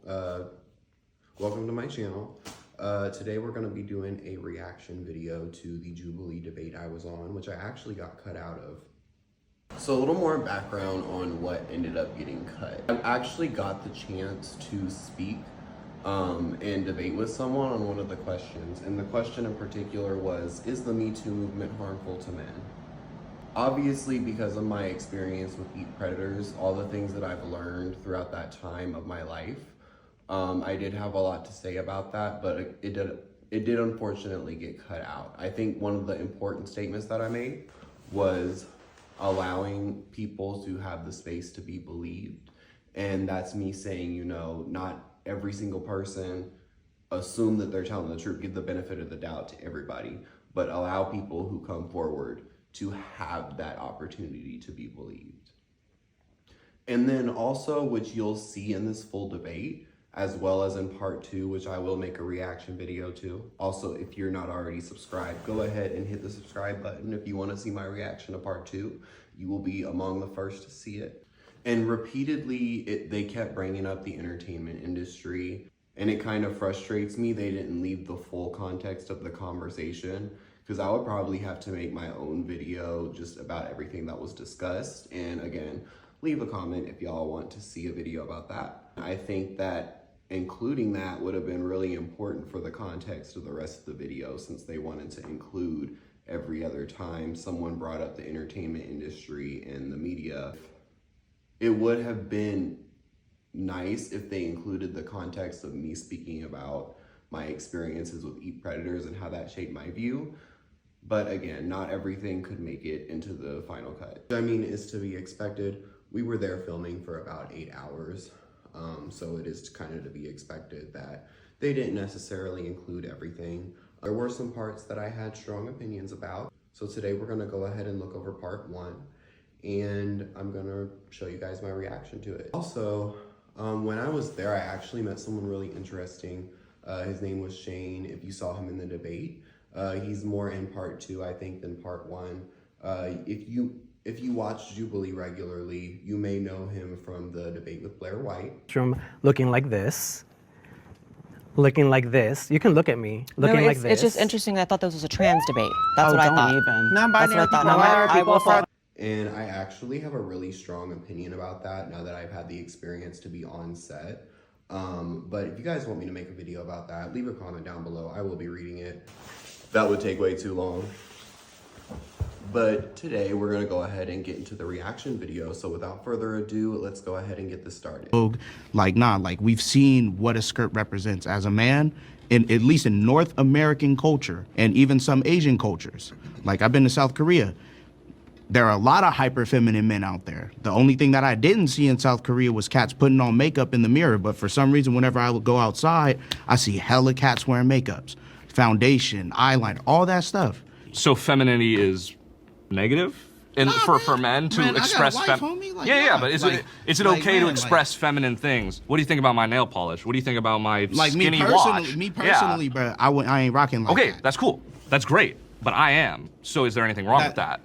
Welcome to my channel. Today we're going to be doing a reaction video to the Jubilee debate I was on, which I actually got cut out of. So a little more background on what ended up getting cut. I actually got the chance to speak and debate with someone on one of the questions, and the question in particular was, is the Me Too movement harmful to men? Obviously, because of my experience with eat predators, all the things that I've learned throughout that time of my life, I did have a lot to say about that, but it did unfortunately get cut out. I think one of the important statements that I made was allowing people to have the space to be believed. And that's me saying, you know, not every single person assume that they're telling the truth, give the benefit of the doubt to everybody, but allow people who come forward to have that opportunity to be believed. And then also, which you'll see in this full debate, as well as in part 2, which I will make a reaction video to. Also, if you're not already subscribed, go ahead and hit the subscribe button. If you want to see my reaction to part 2, you will be among the first to see it. And repeatedly, they kept bringing up the entertainment industry, and it kind of frustrates me they didn't leave the full context of the conversation, because I would probably have to make my own video just about everything that was discussed. And again, leave a comment if y'all want to see a video about that. I think that including that would have been really important for the context of the rest of the video, since they wanted to include every other time someone brought up the entertainment industry and the media. It would have been nice if they included the context of me speaking about my experiences with eat predators and how that shaped my view. But again, not everything could make it into the final cut. I mean, it's to be expected. We were there filming for about 8 hours. So it is kind of to be expected that they didn't necessarily include everything. There were some parts that I had strong opinions about. So today we're gonna go ahead and look over part 1. And I'm gonna show you guys my reaction to it. Also, when I was there, I actually met someone really interesting. His name was Shane. If you saw him in the debate, he's more in part 2, I think, than part 1. If you watch Jubilee regularly, you may know him from the debate with Blair White. From looking like this. Looking like this. You can look at me. Looking like this. It's just interesting. I thought this was a trans debate. That's what I thought. Even. Non-binary people. And I actually have a really strong opinion about that now that I've had the experience to be on set. But if you guys want me to make a video about that, leave a comment down below. I will be reading it. That would take way too long. But today we're gonna go ahead and get into the reaction video. So without further ado, let's go ahead and get this started. Like we've seen what a skirt represents as a man, at least in North American culture and even some Asian cultures. Like I've been to South Korea. There are a lot of hyper feminine men out there. The only thing that I didn't see in South Korea was cats putting on makeup in the mirror. But for some reason, whenever I would go outside, I see hella cats wearing makeups, foundation, eyeliner, all that stuff. So femininity is negative for men to express but is it okay to express feminine things? What do you think about my nail polish? What do you think about my skinny watch? Me personally, bro, I ain't rocking like that. That's cool. That's great. But I am. So is there anything wrong with that?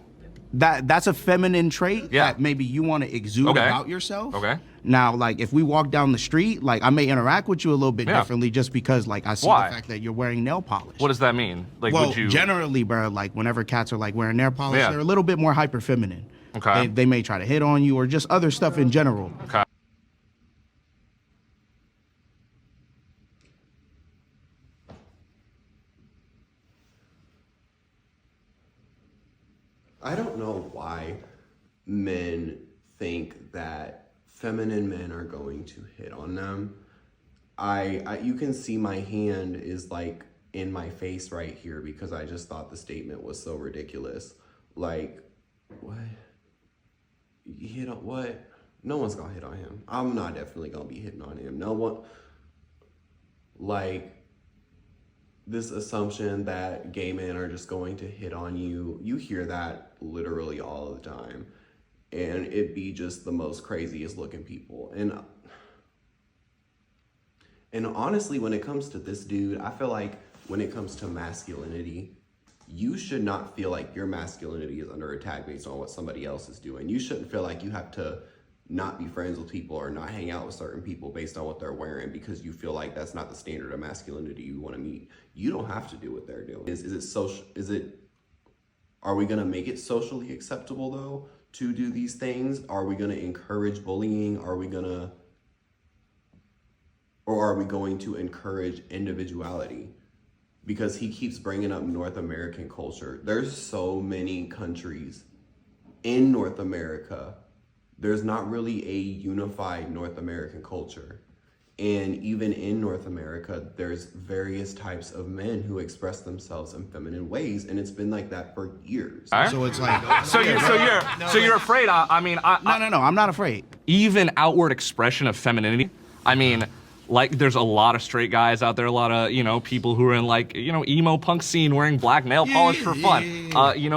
That's a feminine trait that maybe you want to exude about yourself. Okay. Now, like, if we walk down the street, like, I may interact with you a little bit differently just because, like, I see the fact that you're wearing nail polish. What does that mean? Like, well, would you... generally, bro, like, whenever cats are, like, wearing nail polish, they're a little bit more hyper feminine. Okay. They may try to hit on you or just other stuff in general. Okay. I don't know why men think that feminine men are going to hit on them. You can see my hand is like in my face right here because I just thought the statement was so ridiculous. Like, what? You hit on what? No one's gonna hit on him. I'm not definitely gonna be hitting on him. No one, like, this assumption that gay men are just going to hit on you, you hear that literally all the time. And it'd be just the most craziest looking people. And honestly, when it comes to this dude, I feel like when it comes to masculinity, you should not feel like your masculinity is under attack based on what somebody else is doing. You shouldn't feel like you have to not be friends with people or not hang out with certain people based on what they're wearing because you feel like that's not the standard of masculinity you want to meet. You don't have to do what they're doing. Are we going to make it socially acceptable though to do these things? Are we going to encourage bullying? Are we going to encourage individuality? Because he keeps bringing up North American culture. There's so many countries in North America. There's not really a unified North American culture. And even in North America, there's various types of men who express themselves in feminine ways, and it's been like that for years. So it's like, So you're afraid? No, I'm not afraid. Even outward expression of femininity. I mean, like, there's a lot of straight guys out there, a lot of, people who are in, like, emo punk scene wearing black nail polish for fun.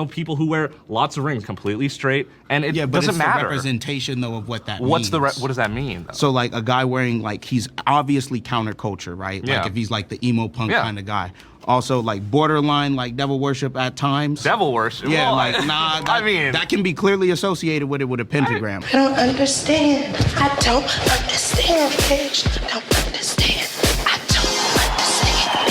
People who wear lots of rings, completely straight, and it doesn't matter. The representation, though, of what that means. What does that mean, though? So, like, a guy wearing, like, he's obviously counterculture, right? Yeah. Like, if he's, like, the emo punk kind of guy. Also, like, borderline, like, devil worship at times. Devil worship? Yeah, well, like, nah, that can be clearly associated with it with a pentagram. I don't understand. I don't understand, bitch. I don't understand. I don't understand,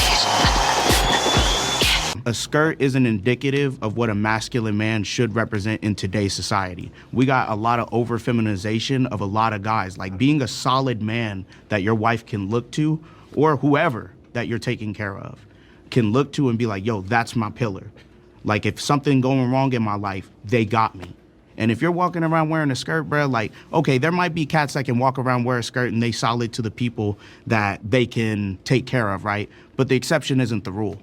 bitch. A skirt isn't indicative of what a masculine man should represent in today's society. We got a lot of over-feminization of a lot of guys. Like, being a solid man that your wife can look to, or whoever that you're taking care of, can look to and be like, yo, that's my pillar. Like, if something going wrong in my life, they got me. And if you're walking around wearing a skirt, bro, like, okay, there might be cats that can walk around wear a skirt and they solid to the people that they can take care of, right? But the exception isn't the rule.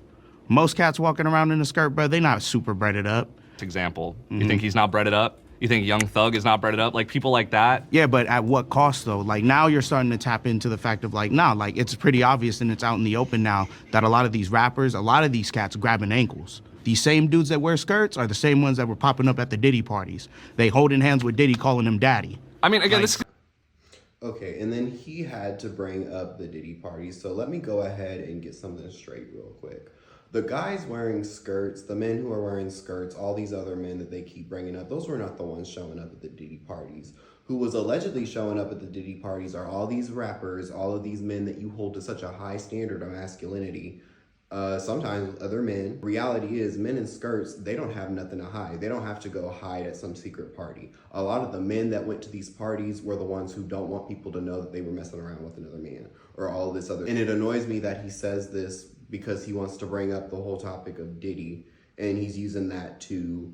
Most cats walking around in a skirt, bro, they not super breaded up. Example, you think he's not breaded up? You think Young Thug is not breaded up? Like, people like that? Yeah, but at what cost, though? Like, now you're starting to tap into the fact of, like, nah, like, it's pretty obvious and it's out in the open now that a lot of these rappers, a lot of these cats grabbing ankles. These same dudes that wear skirts are the same ones that were popping up at the Diddy parties. They holding hands with Diddy, calling him daddy. I mean, again, this... Okay, and then he had to bring up the Diddy parties, so let me go ahead and get something straight real quick. The guys wearing skirts, the men who are wearing skirts, all these other men that they keep bringing up, those were not the ones showing up at the Diddy parties. Who was allegedly showing up at the Diddy parties are all these rappers, all of these men that you hold to such a high standard of masculinity. Sometimes other men. Reality is, men in skirts, they don't have nothing to hide. They don't have to go hide at some secret party. A lot of the men that went to these parties were the ones who don't want people to know that they were messing around with another man or all this other. And it annoys me that he says this because he wants to bring up the whole topic of Diddy, and he's using that to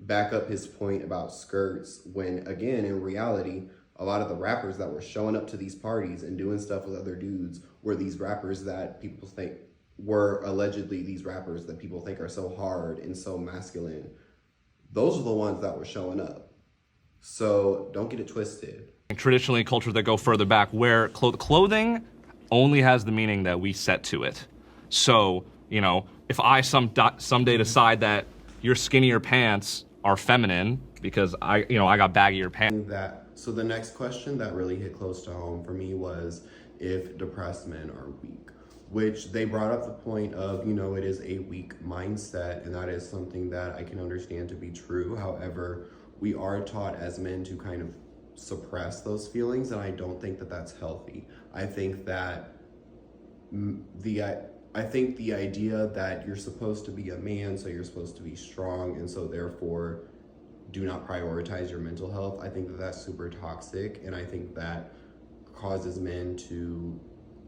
back up his point about skirts when, again, in reality, a lot of the rappers that were showing up to these parties and doing stuff with other dudes were these rappers that people think were allegedly these rappers that people think are so hard and so masculine. Those are the ones that were showing up. So don't get it twisted. Traditionally, cultures that go further back where clothing only has the meaning that we set to it. So, if I someday decide that your skinnier pants are feminine because I got baggier pants. So the next question that really hit close to home for me was if depressed men are weak, which they brought up the point of, it is a weak mindset, and that is something that I can understand to be true. However, we are taught as men to kind of suppress those feelings, and I don't think that that's healthy. I think that the idea that you're supposed to be a man, so you're supposed to be strong, and so therefore do not prioritize your mental health, I think that that's super toxic, and I think that causes men to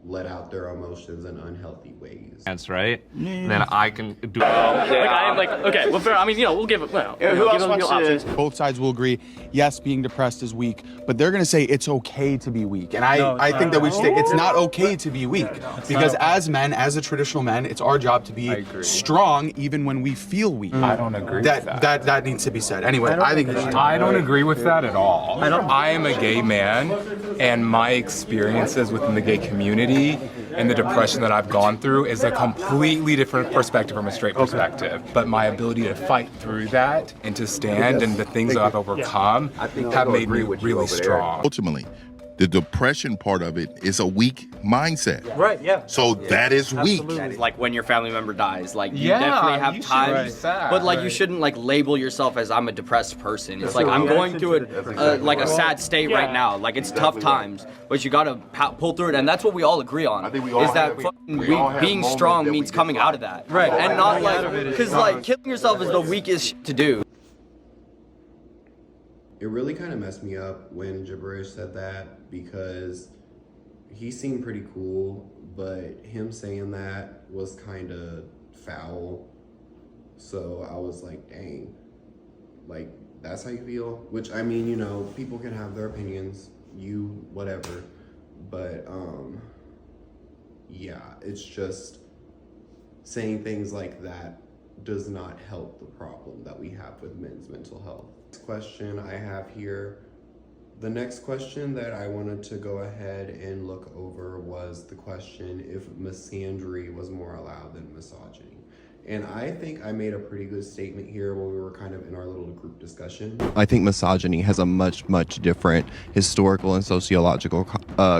let out their emotions in unhealthy ways. That's right. Then I can do. Okay. Well, fair. I mean, we'll give it. Well, who else wants options? Both sides will agree. Yes, being depressed is weak, but they're gonna say it's okay to be weak, and I think that we should say it's not okay to be weak, because as men, as a traditional men, it's our job to be strong even when we feel weak. I don't agree. That needs to be said. Anyway, I don't agree with that at all. I am a gay man, and my experiences within the gay community and the depression that I've gone through is a completely different perspective from a straight perspective. But my ability to fight through that and to stand and the things that I've overcome have made me really strong. Ultimately, The depression part of it is a weak mindset. Right, yeah. So that is weak. Like when your family member dies, like you definitely have times, but like you shouldn't like label yourself as I'm a depressed person. It's like I'm going through like a sad state right now. Like it's tough times, but you gotta pull through it, and that's what we all agree on. Is that being strong means coming out of that, right? And not like because like killing yourself is the weakest shit to do. It really kind of messed me up when Gibberish said that, because he seemed pretty cool, but him saying that was kind of foul. So I was like, dang, like that's how you feel? Which, I mean, you know, people can have their opinions, whatever, but yeah, it's just saying things like that does not help the problem that we have with men's mental health. Question I have here, the next question that I wanted to go ahead and look over was the question if misandry was more allowed than misogyny. And I think I made a pretty good statement here when we were kind of in our little group discussion. I think misogyny has a much different historical and sociological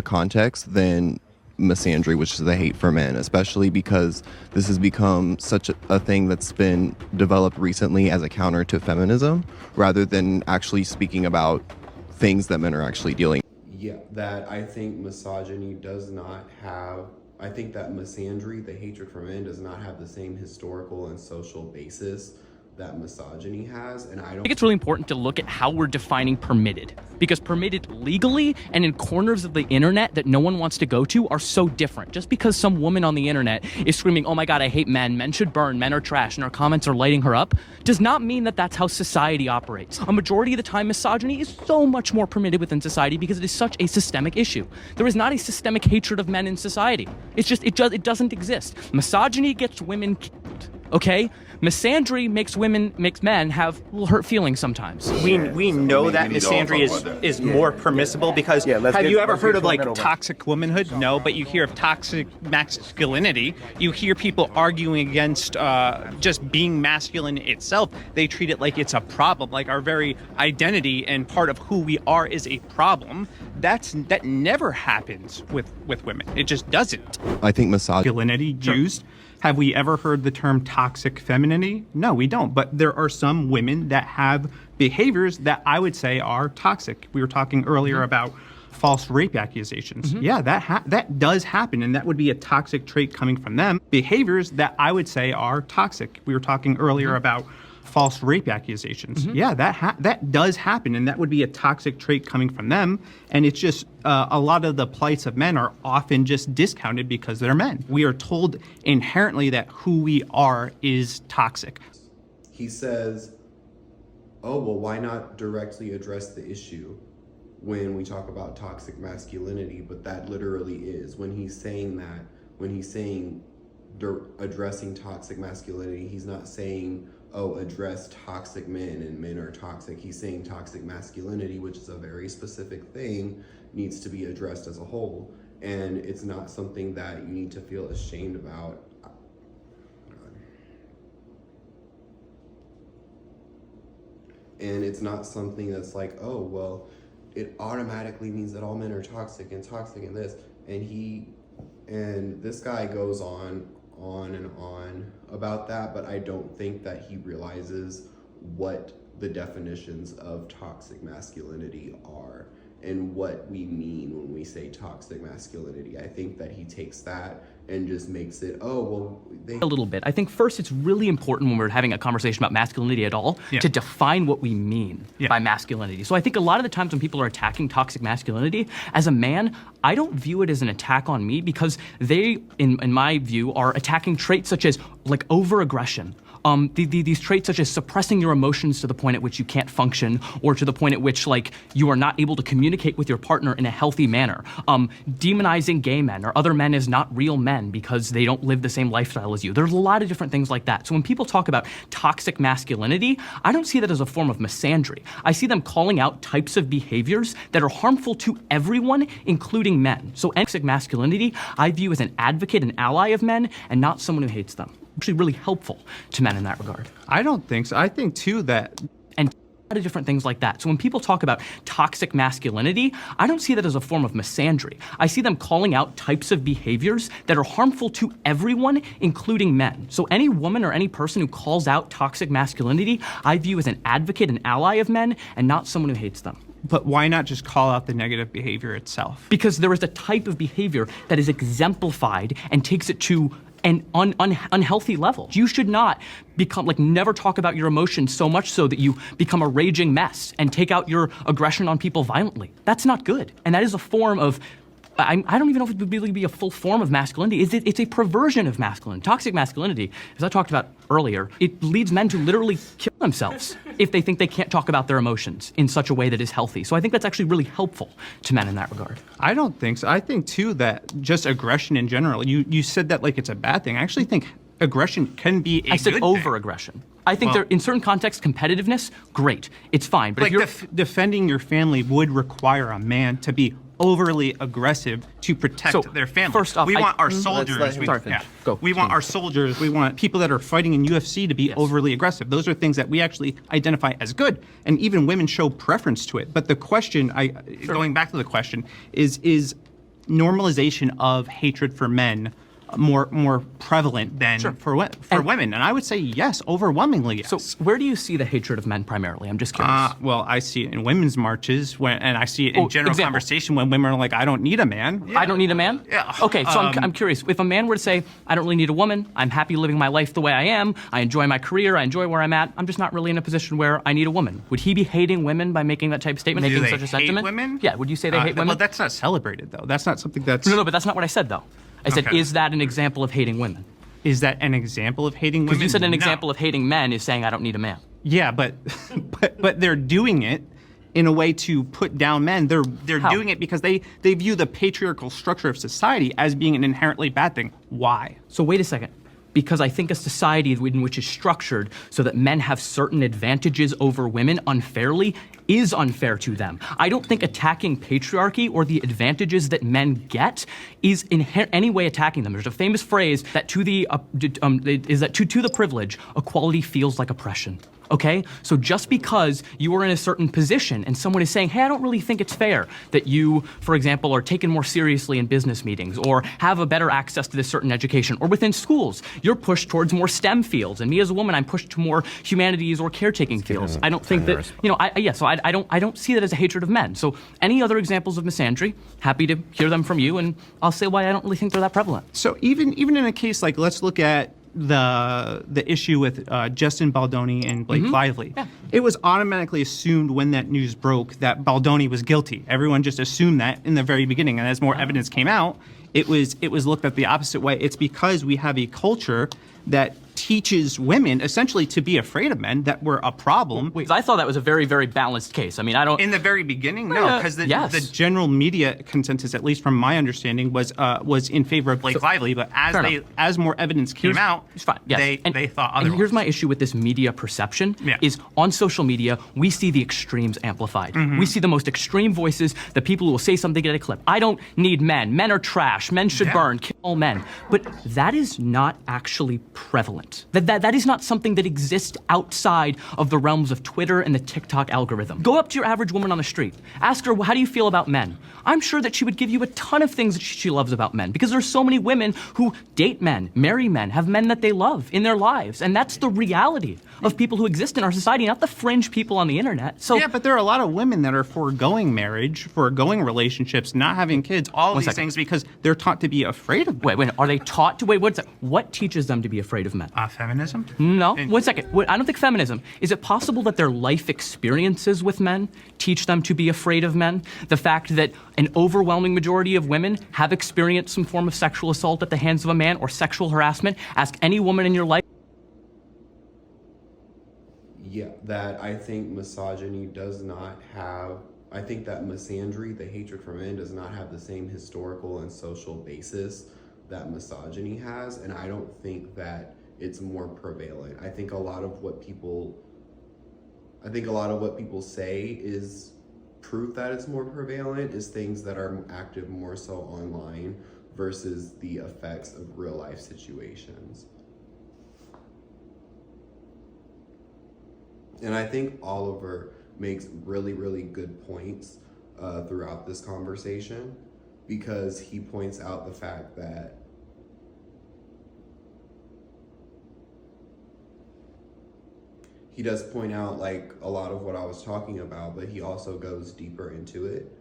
context than misandry, which is the hate for men, especially because this has become such a thing that's been developed recently as a counter to feminism, rather than actually speaking about things that men are actually dealing. Yeah, that I think misogyny does not have, I think that misandry, the hatred for men, does not have the same historical and social basis that misogyny has, and I think it's really important to look at how we're defining permitted, because permitted legally and in corners of the internet that no one wants to go to are so different. Just because some woman on the internet is screaming, oh my god, I hate men should burn, men are trash, and her comments are lighting her up, does not mean that that's how society operates. A majority of the time, misogyny is so much more permitted within society because it is such a systemic issue. There is not a systemic hatred of men in society. It's just, it doesn't exist. Misogyny gets women killed, okay? Misandry makes men have little hurt feelings sometimes. We know that misandry is more permissible because have you ever heard of like toxic womanhood? No, but you hear of toxic masculinity. You hear people arguing against just being masculine itself. They treat it like it's a problem, like our very identity and part of who we are is a problem. That never happens with women. It just doesn't. I think masculinity used. Have we ever heard the term toxic femininity? No, we don't. But there are some women that have behaviors that I would say are toxic. We were talking earlier about false rape accusations. Yeah, that does happen, and that would be a toxic trait coming from them. Behaviors that I would say are toxic. We were talking earlier about false rape accusations. Yeah, that does happen, and that would be a toxic trait coming from them. And it's just a lot of the plights of men are often just discounted because they're men. We are told inherently that who we are is toxic. He says, oh, well, why not directly address the issue when we talk about toxic masculinity? But that literally is, when he's saying that, when he's saying addressing toxic masculinity, he's not saying, oh, address toxic men and men are toxic. He's saying toxic masculinity, which is a very specific thing, needs to be addressed as a whole. And it's not something that you need to feel ashamed about. And it's not something that's like, oh, well, it automatically means that all men are toxic and this. And this guy goes on and on about that, but I don't think that he realizes what the definitions of toxic masculinity are and what we mean when we say toxic masculinity. I think that he takes that and just makes it, oh, well, a little bit. I think first it's really important when we're having a conversation about masculinity at all to define what we mean by masculinity. So I think a lot of the times when people are attacking toxic masculinity, as a man, I don't view it as an attack on me because they, in my view, are attacking traits such as like over-aggression. These traits such as suppressing your emotions to the point at which you can't function, or to the point at which like you are not able to communicate with your partner in a healthy manner. Demonizing gay men or other men as not real men because they don't live the same lifestyle as you. There's a lot of different things like that. So when people talk about toxic masculinity, I don't see that as a form of misandry. I see them calling out types of behaviors that are harmful to everyone, including men. So toxic masculinity, I view as an advocate, an ally of men, and not someone who hates them. Actually really helpful to men in that regard. I don't think so. I think too that of different things like that. So when people talk about toxic masculinity, I don't see that as a form of misandry. I see them calling out types of behaviors that are harmful to everyone, including men. So any woman or any person who calls out toxic masculinity, I view as an advocate, an ally of men, and not someone who hates them. But why not just call out the negative behavior itself? Because there is a type of behavior that is exemplified and takes it to an unhealthy level. You should not become, never talk about your emotions so much so that you become a raging mess and take out your aggression on people violently. That's not good. And that is a form of, I don't even know if it would really be a full form of masculinity. It's a perversion of masculinity. Toxic masculinity, as I talked about earlier, it leads men to literally kill themselves if they think they can't talk about their emotions in such a way that is healthy. So I think that's actually really helpful to men in that regard. I don't think so. I think, too, that just aggression in general, you said that like it's a bad thing. I actually think aggression can be a I said good over-aggression. I think in certain contexts, competitiveness, great. It's fine. But like if you're defending your family would require a man to be overly aggressive to protect their family. First off, we want our soldiers. We want our soldiers. We want people that are fighting in UFC to be overly aggressive. Those are things that we actually identify as good, and even women show preference to it. But the question, going back to the question, is normalization of hatred for men more prevalent than for women? And I would say yes, overwhelmingly yes. So where do you see the hatred of men primarily? I'm just curious. Well, I see it in women's marches, and I see it in general conversation when women are like, I don't need a man. I don't need a man? Yeah. Okay, so I'm curious. If a man were to say, I don't really need a woman, I'm happy living my life the way I am, I enjoy my career, I enjoy where I'm at, I'm just not really in a position where I need a woman. Would he be hating women by making that type of statement, making such a sentiment? Women? Yeah, would you say they hate women? Well, that's not celebrated, though. That's not something that's... No, but that's not what I said, though. I said, is that an example of hating women? Is that an example of hating women? Because you said an example of hating men is saying I don't need a man. Yeah, but they're doing it in a way to put down men. They're doing it because they view the patriarchal structure of society as being an inherently bad thing. Why? So wait a second. Because I think a society in which is structured so that men have certain advantages over women unfairly is unfair to them. I don't think attacking patriarchy or the advantages that men get is in any way attacking them. There's a famous phrase that to the privilege, equality feels like oppression. Okay? So just because you are in a certain position and someone is saying, hey, I don't really think it's fair that you, for example, are taken more seriously in business meetings or have a better access to this certain education, or within schools, you're pushed towards more STEM fields. And me as a woman, I'm pushed to more humanities or caretaking fields. I don't think that, I don't see that as a hatred of men. So any other examples of misandry, happy to hear them from you, and I'll say why I don't really think they're that prevalent. So even in a case like, let's look at the issue with Justin Baldoni and Blake Lively. Yeah. It was automatically assumed when that news broke that Baldoni was guilty. Everyone just assumed that in the very beginning, and as more evidence came out, it was looked at the opposite way. It's because we have a culture that teaches women essentially to be afraid of men that were a problem. Wait, I thought that was a very, very balanced case. I mean, I don't... In the very beginning, no, because the general media consensus, at least from my understanding, was in favor of Blake Lively, but as more evidence came out, they thought otherwise. And here's my issue with this media perception, is on social media, we see the extremes amplified. We see the most extreme voices, the people who will say something, get a clip. I don't need men. Men are trash. Men should burn. Kill all men. But that is not actually prevalent. That is not something that exists outside of the realms of Twitter and the TikTok algorithm. Go up to your average woman on the street. Ask her, how do you feel about men? I'm sure that she would give you a ton of things that she loves about men, because there's so many women who date men, marry men, have men that they love in their lives. And that's the reality of people who exist in our society, not the fringe people on the internet. So yeah, but there are a lot of women that are foregoing marriage, foregoing relationships, not having kids, all these things because they're taught to be afraid of men. Wait, are they taught to, what teaches them to be afraid of men? Feminism? No, 1 second. I don't think feminism. Is it possible that their life experiences with men teach them to be afraid of men? The fact that an overwhelming majority of women have experienced some form of sexual assault at the hands of a man or sexual harassment. Ask any woman in your life. Yeah, that I think misogyny does not have, I think that misandry, the hatred for men, does not have the same historical and social basis that misogyny has, and I don't think that it's more prevalent. I think a lot of what people say is proof that it's more prevalent is things that are active more so online versus the effects of real life situations. And I think Oliver makes really, really good points throughout this conversation, because he points out the fact that he does point out like a lot of what I was talking about, but he also goes deeper into it.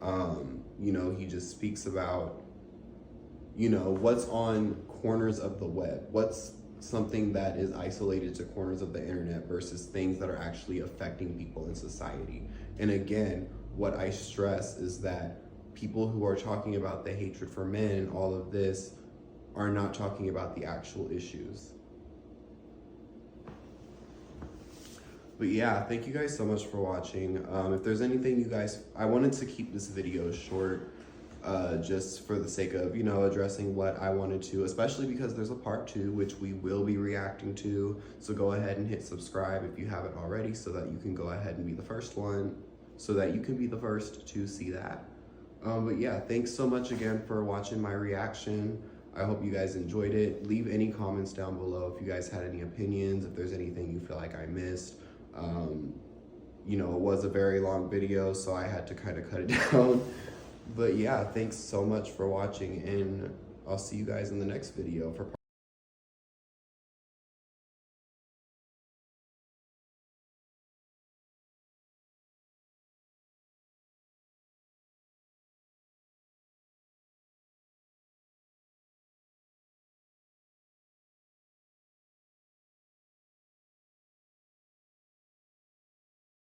You know, he just speaks about, you know, what's on corners of the web, what's something that is isolated to corners of the internet versus things that are actually affecting people in society. And again, what I stress is that people who are talking about the hatred for men and all of this are not talking about the actual issues. But yeah, thank you guys so much for watching. If there's anything you guys, I wanted to keep this video short, just for the sake of, you know, addressing what I wanted to, especially because there's a part 2, which we will be reacting to. So go ahead and hit subscribe if you haven't already, so that you can go ahead and be the first one, so that you can be the first to see that. But yeah, thanks so much again for watching my reaction. I hope you guys enjoyed it. Leave any comments down below if you guys had any opinions, if there's anything you feel like I missed. You know, it was a very long video, so I had to kind of cut it down. But yeah, thanks so much for watching, and I'll see you guys in the next video for